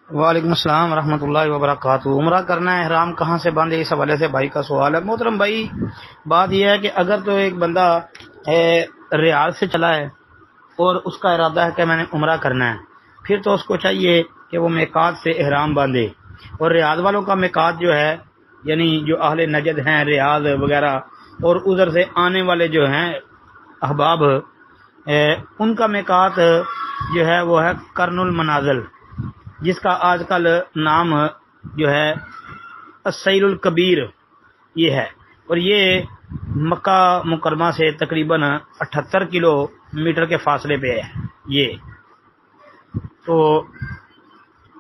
وعلیکم السلام ورحمۃ اللہ وبرکاتہ۔ عمرہ کرنا ہے، احرام کہاں سے باندھے، اس حوالے سے بھائی کا سوال ہے۔ محترم بھائی، بات یہ ہے کہ اگر تو ایک بندہ ریاض سے چلا ہے اور اس کا ارادہ ہے کہ میں نے عمرہ کرنا ہے، پھر تو اس کو چاہیے کہ وہ میقات سے احرام باندھے۔ اور ریاض والوں کا میقات جو ہے، یعنی جو اہل نجد ہیں، ریاض وغیرہ، اور ادھر سے آنے والے جو ہیں احباب، ان کا میقات جو ہے وہ ہے کرن المنازل، جس کا آج کل نام جو ہے السیل الکبیر یہ ہے، اور یہ مکہ مکرمہ سے تقریباً 78 کلو میٹر کے فاصلے پہ ہے۔ یہ تو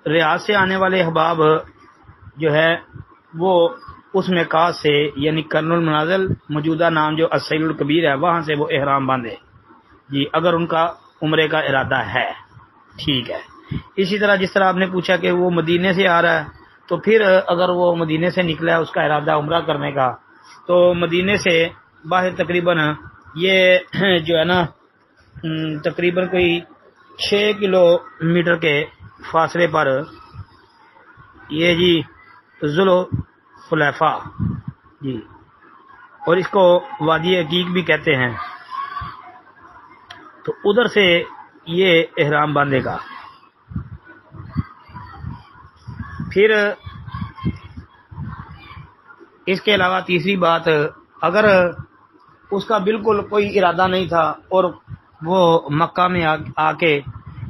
ریاض سے آنے والے احباب جو ہے وہ اس میقات سے، یعنی کرن المنازل موجودہ نام جو السیل الکبیر ہے، وہاں سے وہ احرام باندھے جی، اگر ان کا عمرے کا ارادہ ہے، ٹھیک ہے۔ اسی طرح جس طرح آپ نے پوچھا کہ وہ مدینے سے آ رہا ہے، تو پھر اگر وہ مدینے سے نکلا ہے اس کا ارادہ عمرہ کرنے کا، تو مدینے سے باہر تقریباً یہ جو ہے نا تقریباً کوئی 6 کلو میٹر کے فاصلے پر یہ جی ذوالحلیفہ جی، اور اس کو وادی عقیق بھی کہتے ہیں، تو ادھر سے یہ احرام باندھے گا۔ پھر اس کے علاوہ تیسری بات، اگر اس کا بالکل کوئی ارادہ نہیں تھا اور وہ مکہ میں آ کے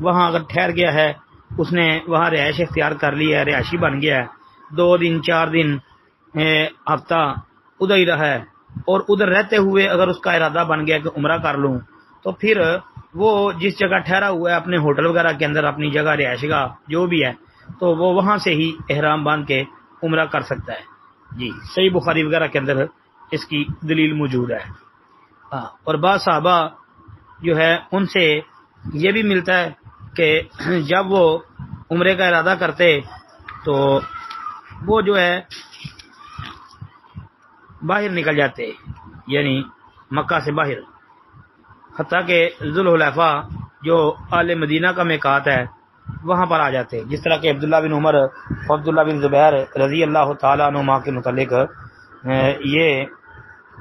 وہاں اگر ٹھہر گیا ہے، اس نے وہاں رہائش اختیار کر لی ہے، رہائشی بن گیا ہے، 2 دن 4 دن ہفتہ ادھر ہی رہا ہے، اور ادھر رہتے ہوئے اگر اس کا ارادہ بن گیا کہ عمرہ کر لوں، تو پھر وہ جس جگہ ٹھہرا ہوا ہے اپنے ہوٹل وغیرہ کے اندر، اپنی جگہ رہائش گاہ جو بھی ہے، تو وہ وہاں سے ہی احرام باندھ کے عمرہ کر سکتا ہے جی۔ صحیح بخاری وغیرہ کے اندر اس کی دلیل موجود ہے۔ اور بعض صحابہ جو ہے ان سے یہ بھی ملتا ہے کہ جب وہ عمرے کا ارادہ کرتے تو وہ جو ہے باہر نکل جاتے، یعنی مکہ سے باہر، حتیٰ کہ ذوالحلیفہ جو اہل مدینہ کا میقات ہے وہاں پر آ جاتے، جس طرح کہ عبداللہ بن عمر اور عبداللہ بن زبیر رضی اللہ تعالیٰ عنہما کے متعلق یہ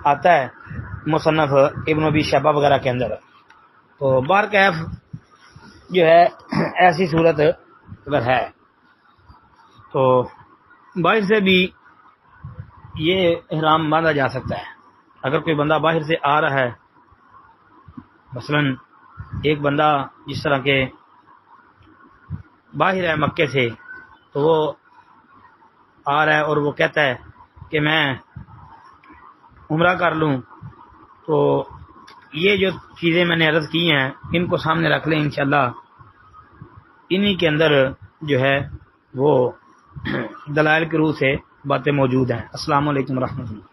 آتا ہے مصنف ابن ابی شیبہ وغیرہ کے اندر۔ تو بہرکیف جو ہے ایسی صورت اگر ہے تو باہر سے بھی یہ احرام باندھا جا سکتا ہے۔ اگر کوئی بندہ باہر سے آ رہا ہے، مثلا ایک بندہ جس طرح کے باہر ہے مکے سے، تو وہ آ رہا ہے اور وہ کہتا ہے کہ میں عمرہ کر لوں، تو یہ جو چیزیں میں نے عرض کی ہیں ان کو سامنے رکھ لیں، انشاءاللہ انہی کے اندر جو ہے وہ دلائل کے روح سے باتیں موجود ہیں۔ السلام علیکم ورحمۃ اللہ۔